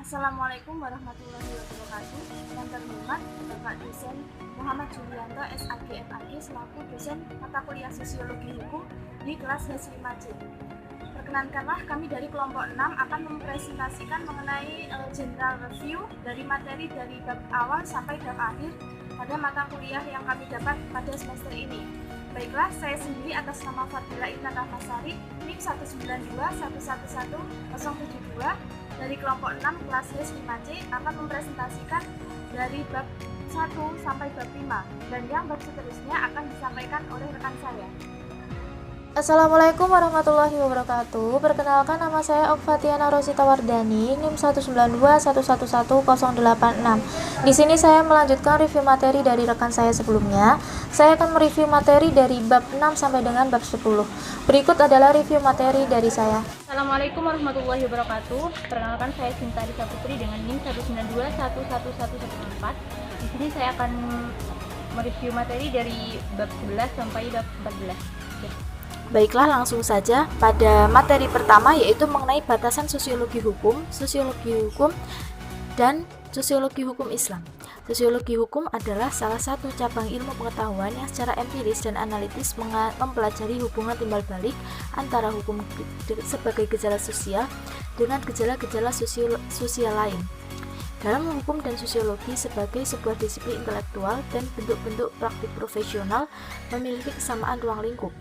Assalamualaikum warahmatullahi wabarakatuh. Yang terhormat Bapak Dosen Muhammad Julianto SAG MAG selaku dosen mata kuliah Sosiologi Hukum di kelas H5C. Perkenankanlah kami dari kelompok 6 akan mempresentasikan mengenai general review dari materi dari bab awal sampai bab akhir pada mata kuliah yang kami dapat pada semester ini. Baiklah, saya sendiri atas nama Fadila Intan Rahmasari, NIM 192111072 dari kelompok 6 kelas H5C akan mempresentasikan dari bab 1 sampai bab 5 dan yang bab seterusnya akan disampaikan oleh rekan saya. Assalamualaikum warahmatullahi wabarakatuh. Perkenalkan, nama saya Okfatiana Rosita Wardani, NIM 192111086. Di sini saya melanjutkan review materi dari rekan saya sebelumnya. Saya akan mereview materi dari bab 6 sampai dengan bab 10. Berikut adalah review materi dari saya. Assalamualaikum warahmatullahi wabarakatuh. Perkenalkan, saya Sinta Risa Putri dengan NIM 192111114. Di sini saya akan mereview materi dari bab 11 sampai bab 14. Baiklah, langsung saja pada materi pertama, yaitu mengenai batasan sosiologi hukum, dan sosiologi hukum Islam. Sosiologi hukum adalah salah satu cabang ilmu pengetahuan yang secara empiris dan analitis mempelajari hubungan timbal balik antara hukum sebagai gejala sosial dengan gejala-gejala sosial lain. Dalam hukum dan sosiologi sebagai sebuah disiplin intelektual dan bentuk-bentuk praktik profesional memiliki kesamaan ruang lingkup.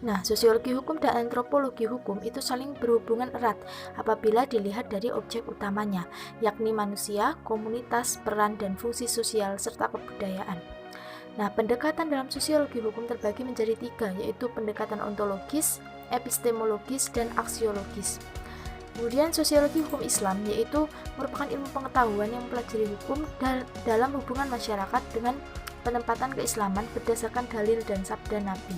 Nah, sosiologi hukum dan antropologi hukum itu saling berhubungan erat apabila dilihat dari objek utamanya, yakni manusia, komunitas, peran dan fungsi sosial, serta kebudayaan. Nah, pendekatan dalam sosiologi hukum terbagi menjadi 3, yaitu pendekatan ontologis, epistemologis, dan aksiologis. Kemudian sosiologi hukum Islam, yaitu merupakan ilmu pengetahuan yang mempelajari hukum dalam hubungan masyarakat dengan penempatan keislaman berdasarkan dalil dan sabda Nabi.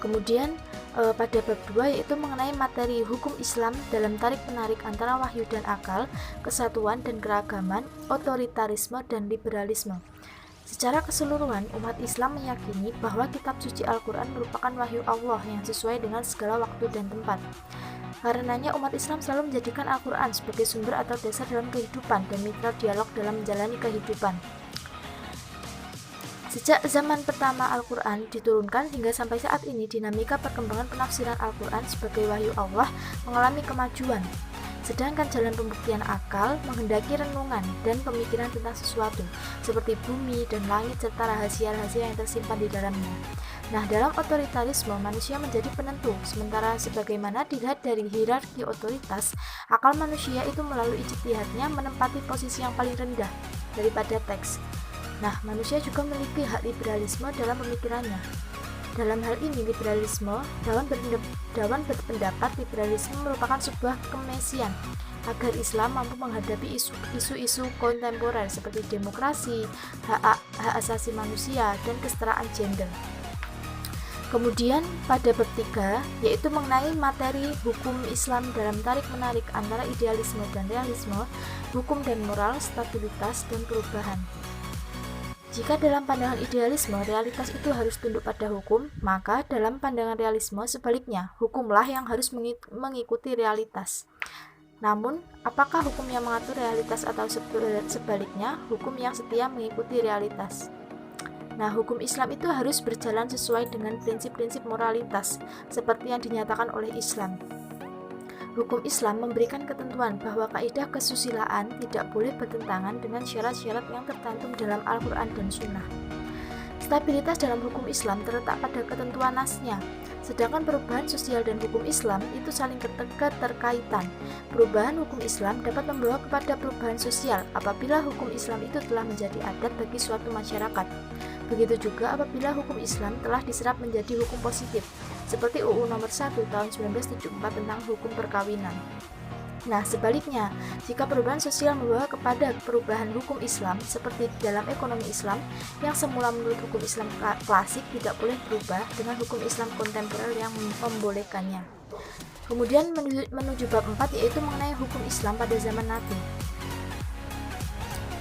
Kemudian pada bab 2 yaitu mengenai materi hukum Islam dalam tarik-menarik antara wahyu dan akal, kesatuan dan keragaman, otoritarisme dan liberalisme. Secara keseluruhan, umat Islam meyakini bahwa kitab suci Al-Quran merupakan wahyu Allah yang sesuai dengan segala waktu dan tempat. Karenanya umat Islam selalu menjadikan Al-Quran sebagai sumber atau dasar dalam kehidupan dan mitra dialog dalam menjalani kehidupan. Sejak zaman pertama Al-Quran diturunkan hingga sampai saat ini, dinamika perkembangan penafsiran Al-Quran sebagai wahyu Allah mengalami kemajuan. Sedangkan jalan pembuktian akal menghendaki renungan dan pemikiran tentang sesuatu, seperti bumi dan langit serta rahasia-rahasia yang tersimpan di dalamnya. Nah, dalam otoritarisme, manusia menjadi penentu, sementara sebagaimana dilihat dari hierarki otoritas, akal manusia itu melalui ijtihadnya menempati posisi yang paling rendah daripada teks. Nah, manusia juga memiliki hak liberalisme dalam pemikirannya. Dalam hal ini, Dawan berpendapat liberalisme merupakan sebuah kemesian agar Islam mampu menghadapi isu-isu kontemporer seperti demokrasi, hak asasi manusia, dan kesetaraan gender. Kemudian pada bab 3, yaitu mengenai materi hukum Islam dalam tarik-menarik antara idealisme dan realisme, hukum dan moral, stabilitas, dan perubahan. Jika dalam pandangan idealisme, realitas itu harus tunduk pada hukum, maka dalam pandangan realisme sebaliknya, hukumlah yang harus mengikuti realitas. Namun, apakah hukum yang mengatur realitas atau sebaliknya, hukum yang setia mengikuti realitas? Nah, hukum Islam itu harus berjalan sesuai dengan prinsip-prinsip moralitas, seperti yang dinyatakan oleh Islam. Hukum Islam memberikan ketentuan bahwa kaidah kesusilaan tidak boleh bertentangan dengan syarat-syarat yang tercantum dalam Al-Quran dan Sunnah. Stabilitas dalam hukum Islam terletak pada ketentuan nasnya, sedangkan perubahan sosial dan hukum Islam itu saling keterkaitan. Perubahan hukum Islam dapat membawa kepada perubahan sosial apabila hukum Islam itu telah menjadi adat bagi suatu masyarakat. Begitu juga apabila hukum Islam telah diserap menjadi hukum positif, seperti UU Nomor 1 Tahun 1974 tentang hukum perkawinan. Nah, sebaliknya, jika perubahan sosial membawa kepada perubahan hukum Islam, seperti dalam ekonomi Islam, yang semula menurut hukum Islam klasik tidak boleh berubah dengan hukum Islam kontemporer yang membolehkannya. Kemudian menuju bab 4, yaitu mengenai hukum Islam pada zaman Nabi.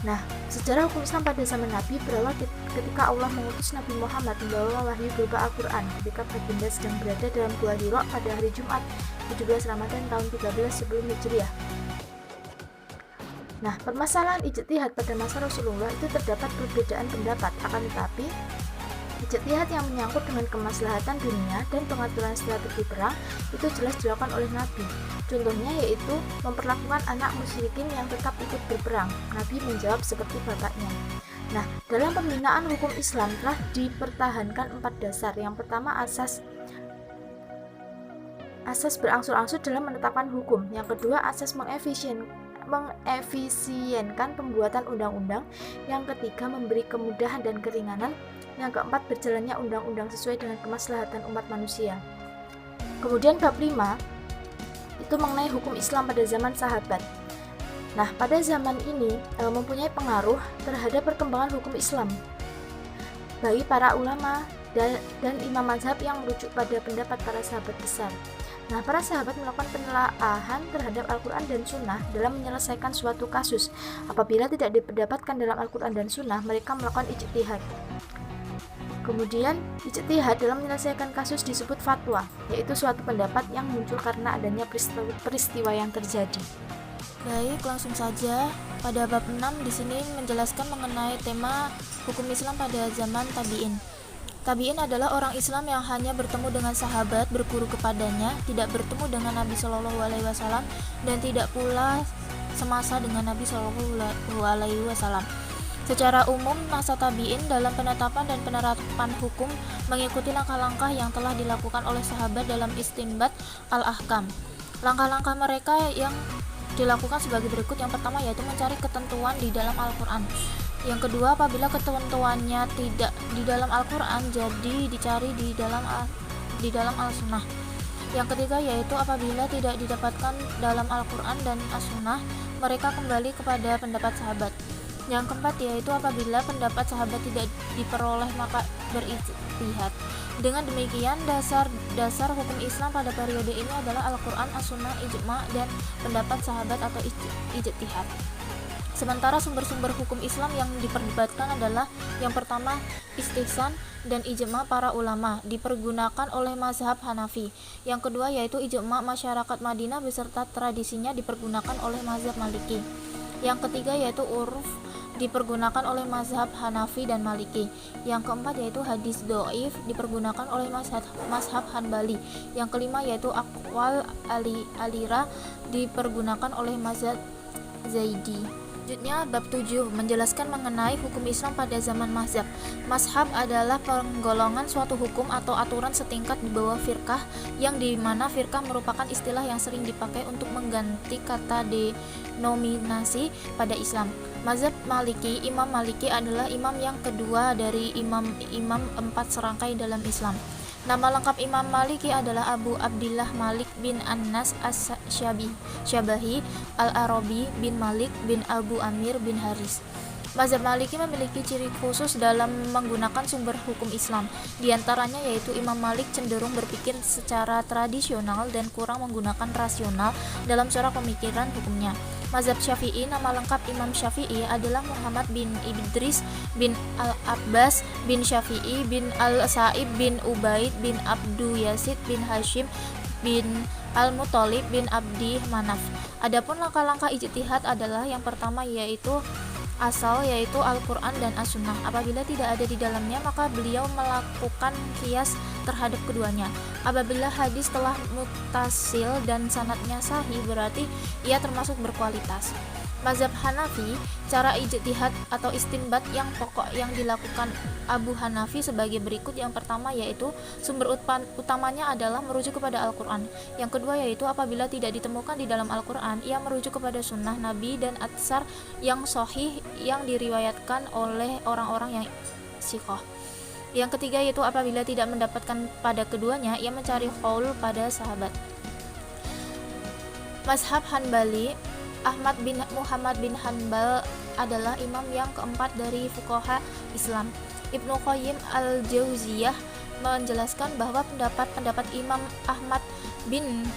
Nah, sejarah hukum Islam pada zaman Nabi berawal ketika Allah mengutus Nabi Muhammad membawa wahyu berupa Al-Quran ketika baginda sedang berada dalam Gua Hira pada hari Jumat 17 Ramadan tahun 13 sebelum Hijriah. Nah, permasalahan ijtihad pada masa Rasulullah itu terdapat perbedaan pendapat, akan tetapi ijtihad yang menyangkut dengan kemaslahatan dunia dan pengaturan strategi perang itu jelas dilakukan oleh Nabi. Contohnya yaitu memperlakukan anak musyrikin yang tetap ikut berperang. Nabi menjawab seperti bapaknya. Nah, dalam pembinaan hukum Islam telah dipertahankan 4 dasar. Yang pertama asas berangsur-angsur dalam menetapkan hukum. Yang kedua asas mengefisienkan pembuatan undang-undang. Yang ketiga memberi kemudahan dan keringanan. Yang keempat berjalannya undang-undang sesuai dengan kemaslahatan umat manusia. Kemudian bab 5 itu mengenai hukum Islam pada zaman sahabat. Nah, pada zaman ini mempunyai pengaruh terhadap perkembangan hukum Islam bagi para ulama dan imam mazhab yang merujuk pada pendapat para sahabat besar. Nah, para sahabat melakukan penelaahan terhadap Al-Quran dan Sunnah dalam menyelesaikan suatu kasus. Apabila tidak didapatkan dalam Al-Quran dan Sunnah, mereka melakukan ijtihad. Kemudian, ijtihad dalam menyelesaikan kasus disebut fatwa, yaitu suatu pendapat yang muncul karena adanya peristiwa yang terjadi. Baik, langsung saja. Pada bab 6 di sini menjelaskan mengenai tema hukum Islam pada zaman tabi'in. Tabi'in adalah orang Islam yang hanya bertemu dengan sahabat, berguru kepadanya, tidak bertemu dengan Nabi Shallallahu Alaihi Wasallam dan tidak pula semasa dengan Nabi Shallallahu Alaihi Wasallam. Secara umum, masa tabi'in dalam penetapan dan penerapan hukum mengikuti langkah-langkah yang telah dilakukan oleh sahabat dalam istinbat al-ahkam. Langkah-langkah mereka yang dilakukan sebagai berikut. Yang pertama yaitu mencari ketentuan di dalam Al-Quran. Yang kedua, apabila ketentuannya tidak di dalam Al-Quran, jadi dicari di dalam Al-Sunnah. Yang ketiga yaitu apabila tidak didapatkan dalam Al-Quran dan As-Sunnah, mereka kembali kepada pendapat sahabat. Yang keempat yaitu apabila pendapat sahabat tidak diperoleh, maka berijtihad. Dengan demikian, dasar hukum Islam pada periode ini adalah Al-Quran, As-Sunnah, Ijma' dan pendapat sahabat atau ijtihad. Sementara sumber-sumber hukum Islam yang diperdebatkan adalah yang pertama istihsan dan ijma' para ulama dipergunakan oleh mazhab Hanafi. Yang kedua yaitu ijma' masyarakat Madinah beserta tradisinya dipergunakan oleh mazhab Maliki. Yang ketiga yaitu uruf dipergunakan oleh mazhab Hanafi dan Maliki. Yang keempat yaitu hadis do'if dipergunakan oleh mazhab Hanbali. Yang kelima yaitu aqwal alira dipergunakan oleh mazhab Zaidi. Selanjutnya bab 7 menjelaskan mengenai hukum Islam pada zaman mazhab. Mazhab adalah penggolongan suatu hukum atau aturan setingkat di bawah firqah, yang dimana firqah merupakan istilah yang sering dipakai untuk mengganti kata denominasi pada Islam. Mazhab Maliki, Imam Maliki adalah imam yang kedua dari imam 4 serangkai dalam Islam. Nama lengkap Imam Maliki adalah Abu Abdillah Malik bin Anas As-Syabahi Al-Arabi bin Malik bin Abu Amir bin Haris. Mazhab Maliki memiliki ciri khusus dalam menggunakan sumber hukum Islam. Di antaranya yaitu Imam Malik cenderung berpikir secara tradisional dan kurang menggunakan rasional dalam cara pemikiran hukumnya. Mazhab Syafi'i, nama lengkap Imam Syafi'i adalah Muhammad bin Idris bin Al-Abbas bin Syafi'i bin Al-Sa'ib bin Ubaid bin Abdu Yazid bin Hashim bin Al-Muttalib bin Abdi Manaf. Adapun langkah-langkah ijtihad adalah yang pertama yaitu yaitu Al-Quran dan As-Sunnah. Apabila tidak ada di dalamnya, maka beliau melakukan qiyas terhadap keduanya. Apabila hadis telah muttasil dan sanadnya sahih, berarti ia termasuk berkualitas. Mazhab Hanafi, cara ijtihad atau istinbat yang pokok yang dilakukan Abu Hanafi sebagai berikut. Yang pertama yaitu sumber utamanya adalah merujuk kepada Al-Quran. Yang kedua yaitu apabila tidak ditemukan di dalam Al-Quran, ia merujuk kepada sunnah Nabi dan atsar yang sahih yang diriwayatkan oleh orang-orang yang siqah. Yang ketiga yaitu apabila tidak mendapatkan pada keduanya, ia mencari qaul pada sahabat. Mazhab Hanbali, Ahmad bin Muhammad bin Hanbal adalah imam yang keempat dari fuqaha Islam. Ibnu Qayyim al-Jauziyah menjelaskan bahwa pendapat Imam Ahmad bin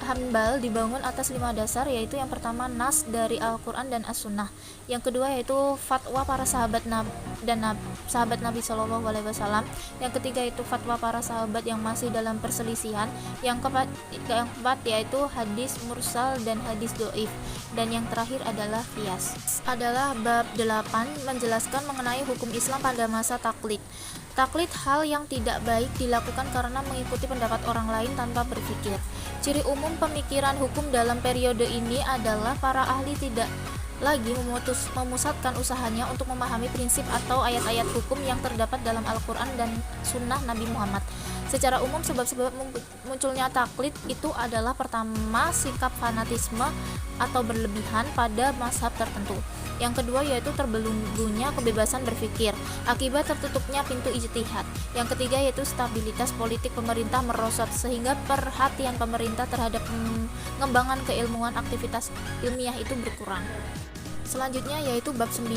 Hanbal dibangun atas 5 dasar, yaitu yang pertama nas dari Al-Quran dan As-Sunnah, yang kedua yaitu fatwa para sahabat sahabat Nabi Shallallahu Alaihi Wasallam, yang ketiga itu fatwa para sahabat yang masih dalam perselisihan, yang keempat yaitu hadis mursal dan hadis doif, dan yang terakhir adalah qiyas. Adalah bab 8 menjelaskan mengenai hukum Islam pada masa taklid. Taklid hal yang tidak baik dilakukan karena mengikuti pendapat orang lain tanpa berpikir. Ciri umum pemikiran hukum dalam periode ini adalah para ahli tidak lagi memusatkan usahanya untuk memahami prinsip atau ayat-ayat hukum yang terdapat dalam Al-Quran dan Sunnah Nabi Muhammad. Secara umum, sebab-sebab munculnya taklid itu adalah pertama, sikap fanatisme atau berlebihan pada mazhab tertentu. Yang kedua yaitu terbelenggunya kebebasan berpikir akibat tertutupnya pintu ijtihad. Yang ketiga yaitu stabilitas politik pemerintah merosot sehingga perhatian pemerintah terhadap pengembangan keilmuan aktivitas ilmiah itu berkurang. Selanjutnya yaitu bab 9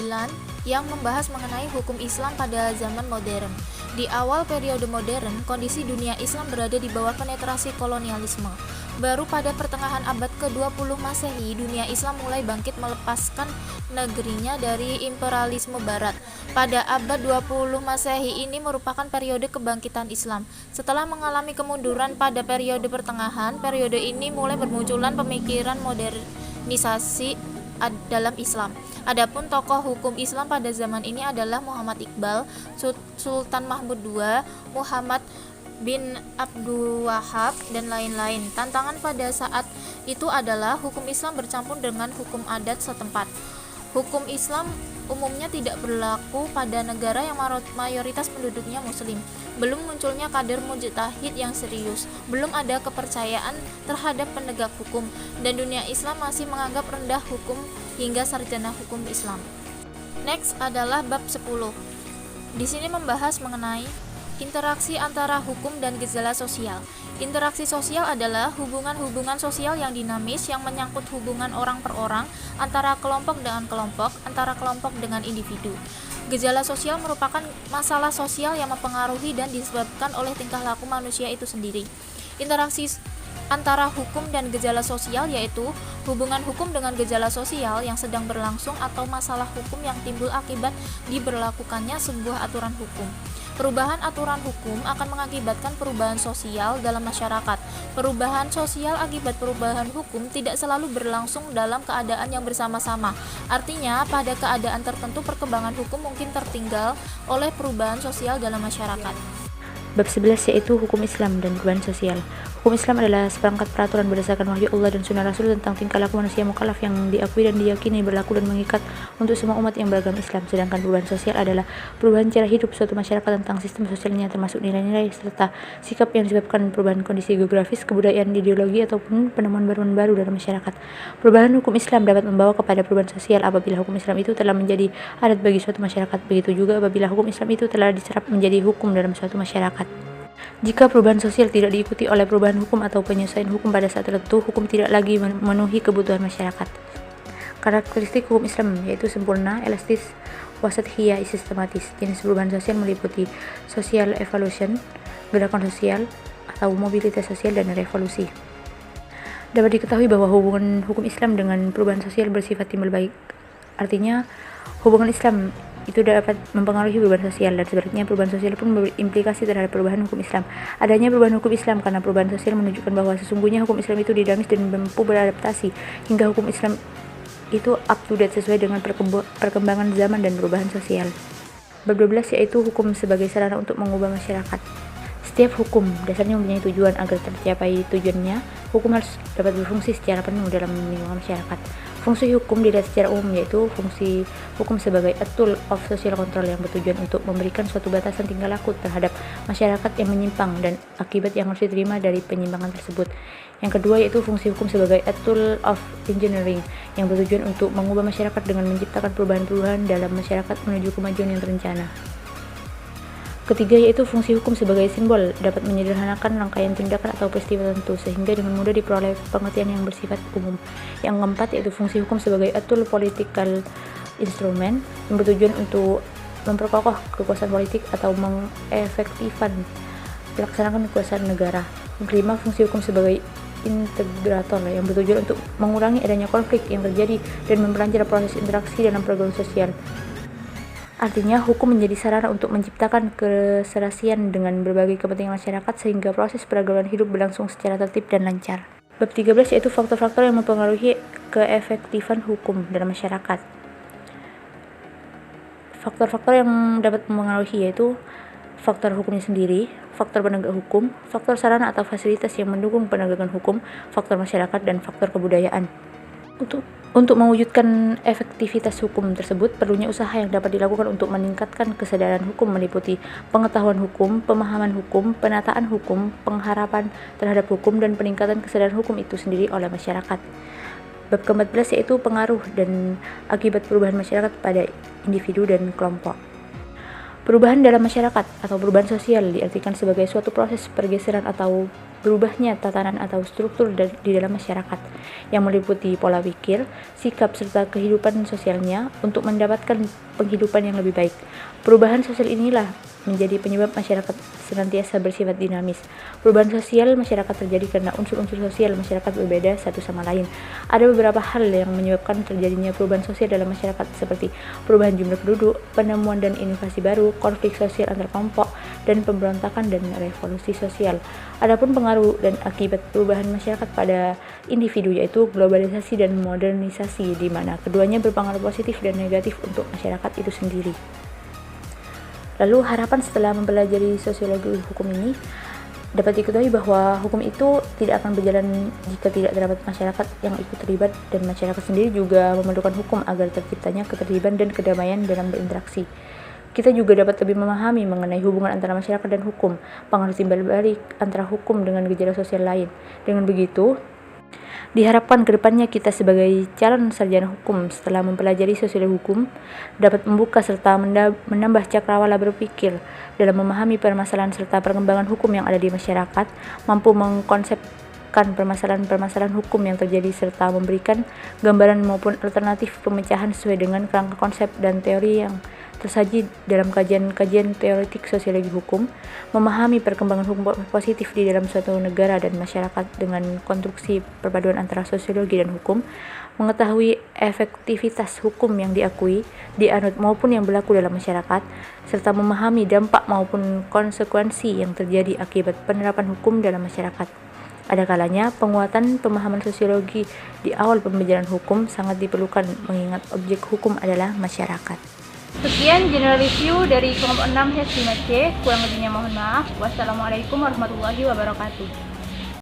yang membahas mengenai hukum Islam pada zaman modern. Di awal periode modern, kondisi dunia Islam berada di bawah penetrasi kolonialisme. Baru pada pertengahan abad ke-20 Masehi, dunia Islam mulai bangkit melepaskan negerinya dari imperialisme barat. Pada abad 20 Masehi ini merupakan periode kebangkitan Islam. Setelah mengalami kemunduran pada periode pertengahan, periode ini mulai bermunculan pemikiran modernisasi dalam Islam. Adapun tokoh hukum Islam pada zaman ini adalah Muhammad Iqbal, Sultan Mahmud II, Muhammad bin Abdul Wahab, dan lain-lain. Tantangan pada saat itu adalah hukum Islam bercampur dengan hukum adat setempat. Hukum Islam umumnya tidak berlaku pada negara yang mayoritas penduduknya muslim. Belum munculnya kader mujtahid yang serius, belum ada kepercayaan terhadap penegak hukum, dan dunia Islam masih menganggap rendah hukum hingga sarjana hukum Islam. Next adalah bab 10. Di sini membahas mengenai interaksi antara hukum dan gejala sosial. Interaksi sosial adalah hubungan-hubungan sosial yang dinamis yang menyangkut hubungan orang per orang, antara kelompok dengan kelompok, antara kelompok dengan individu. Gejala sosial merupakan masalah sosial yang mempengaruhi dan disebabkan oleh tingkah laku manusia itu sendiri. Interaksi antara hukum dan gejala sosial yaitu hubungan hukum dengan gejala sosial yang sedang berlangsung atau masalah hukum yang timbul akibat diberlakukannya sebuah aturan hukum. Perubahan aturan hukum akan mengakibatkan perubahan sosial dalam masyarakat. Perubahan sosial akibat perubahan hukum tidak selalu berlangsung dalam keadaan yang bersama-sama. Artinya, pada keadaan tertentu perkembangan hukum mungkin tertinggal oleh perubahan sosial dalam masyarakat. Bab 11 yaitu hukum Islam dan perubahan sosial. Hukum Islam adalah seperangkat peraturan berdasarkan wahyu Allah dan sunnah Rasul tentang tingkah laku manusia mukallaf yang diakui dan diyakini berlaku dan mengikat untuk semua umat yang beragama Islam. Sedangkan perubahan sosial adalah perubahan cara hidup suatu masyarakat tentang sistem sosialnya, termasuk nilai-nilai serta sikap yang disebabkan perubahan kondisi geografis, kebudayaan, ideologi, ataupun penemuan baru dalam masyarakat. Perubahan hukum Islam dapat membawa kepada perubahan sosial apabila hukum Islam itu telah menjadi adat bagi suatu masyarakat. Begitu juga apabila hukum Islam itu telah diserap menjadi hukum dalam suatu masyarakat. Jika perubahan sosial tidak diikuti oleh perubahan hukum atau penyesuaian hukum pada saat tertentu, hukum tidak lagi memenuhi kebutuhan masyarakat. Karakteristik hukum Islam yaitu sempurna, elastis, wasathiyah, sistematis. Jenis perubahan sosial meliputi social evolution, gerakan sosial atau mobilitas sosial, dan revolusi. Dapat diketahui bahwa hubungan hukum Islam dengan perubahan sosial bersifat timbal balik. Artinya, hubungan Islam itu dapat mempengaruhi perubahan sosial, dan sebaliknya perubahan sosial pun berimplikasi terhadap perubahan hukum Islam. Adanya perubahan hukum Islam karena perubahan sosial menunjukkan bahwa sesungguhnya hukum Islam itu dinamis dan mampu beradaptasi hingga hukum Islam itu up to date sesuai dengan perkembangan zaman dan perubahan sosial. Bab 12 yaitu hukum sebagai sarana untuk mengubah masyarakat. Setiap hukum dasarnya mempunyai tujuan. Agar tercapai tujuannya, hukum harus dapat berfungsi secara penuh dalam lingkungan masyarakat. Fungsi hukum dilihat secara umum yaitu fungsi hukum sebagai a tool of social control yang bertujuan untuk memberikan suatu batasan tingkah laku terhadap masyarakat yang menyimpang dan akibat yang harus diterima dari penyimpangan tersebut. Yang kedua yaitu fungsi hukum sebagai a tool of engineering yang bertujuan untuk mengubah masyarakat dengan menciptakan perubahan-perubahan dalam masyarakat menuju kemajuan yang terencana. Ketiga yaitu fungsi hukum sebagai simbol, dapat menyederhanakan rangkaian tindakan atau peristiwa tertentu sehingga dengan mudah diperoleh pengertian yang bersifat umum. Yang keempat yaitu fungsi hukum sebagai a tool political instrument yang bertujuan untuk memperkokoh kekuasaan politik atau mengefektifkan pelaksanaan kekuasaan negara. Yang kelima, fungsi hukum sebagai integrator yang bertujuan untuk mengurangi adanya konflik yang terjadi dan memperlancar proses interaksi dalam pergaulan sosial. Artinya, hukum menjadi sarana untuk menciptakan keserasian dengan berbagai kepentingan masyarakat sehingga proses pergaulan hidup berlangsung secara tertib dan lancar. Bab 13 yaitu faktor-faktor yang mempengaruhi keefektifan hukum dalam masyarakat. Faktor-faktor yang dapat mempengaruhi yaitu faktor hukumnya sendiri, faktor penegak hukum, faktor sarana atau fasilitas yang mendukung penegakan hukum, faktor masyarakat, dan faktor kebudayaan. Untuk mewujudkan efektivitas hukum tersebut, perlunya usaha yang dapat dilakukan untuk meningkatkan kesadaran hukum meliputi pengetahuan hukum, pemahaman hukum, penataan hukum, pengharapan terhadap hukum, dan peningkatan kesadaran hukum itu sendiri oleh masyarakat. Bab ke-14 yaitu pengaruh dan akibat perubahan masyarakat pada individu dan kelompok. Perubahan dalam masyarakat atau perubahan sosial diartikan sebagai suatu proses pergeseran atau berubahnya tatanan atau struktur di dalam masyarakat yang meliputi pola pikir, sikap, serta kehidupan sosialnya untuk mendapatkan penghidupan yang lebih baik. Perubahan sosial inilah menjadi penyebab masyarakat senantiasa bersifat dinamis. Perubahan sosial masyarakat terjadi karena unsur-unsur sosial masyarakat berbeda satu sama lain. Ada beberapa hal yang menyebabkan terjadinya perubahan sosial dalam masyarakat seperti perubahan jumlah penduduk, penemuan dan inovasi baru, konflik sosial antar kelompok, dan pemberontakan dan revolusi sosial. Adapun pengaruh dan akibat perubahan masyarakat pada individu yaitu globalisasi dan modernisasi, di mana keduanya berpengaruh positif dan negatif untuk masyarakat itu sendiri. Lalu harapan setelah mempelajari sosiologi hukum ini dapat diketahui bahwa hukum itu tidak akan berjalan jika tidak terdapat masyarakat yang ikut terlibat, dan masyarakat sendiri juga memerlukan hukum agar terciptanya ketertiban dan kedamaian dalam berinteraksi. Kita juga dapat lebih memahami mengenai hubungan antara masyarakat dan hukum, pengaruh timbal balik antara hukum dengan gejala sosial lain. Dengan begitu, diharapkan kedepannya kita sebagai calon sarjana hukum setelah mempelajari sosiologi hukum dapat membuka serta menambah cakrawala berpikir dalam memahami permasalahan serta perkembangan hukum yang ada di masyarakat, mampu mengkonsepkan permasalahan-permasalahan hukum yang terjadi serta memberikan gambaran maupun alternatif pemecahan sesuai dengan kerangka konsep dan teori yang tersaji dalam kajian-kajian teoretik sosiologi hukum, memahami perkembangan hukum positif di dalam suatu negara dan masyarakat dengan konstruksi perpaduan antara sosiologi dan hukum, mengetahui efektivitas hukum yang diakui, dianut maupun yang berlaku dalam masyarakat, serta memahami dampak maupun konsekuensi yang terjadi akibat penerapan hukum dalam masyarakat. Ada kalanya penguatan pemahaman sosiologi di awal pembelajaran hukum sangat diperlukan mengingat objek hukum adalah masyarakat. Sekian general review dari kelompok 6 H5C. Kurang lebihnya mohon maaf. Wassalamualaikum warahmatullahi wabarakatuh.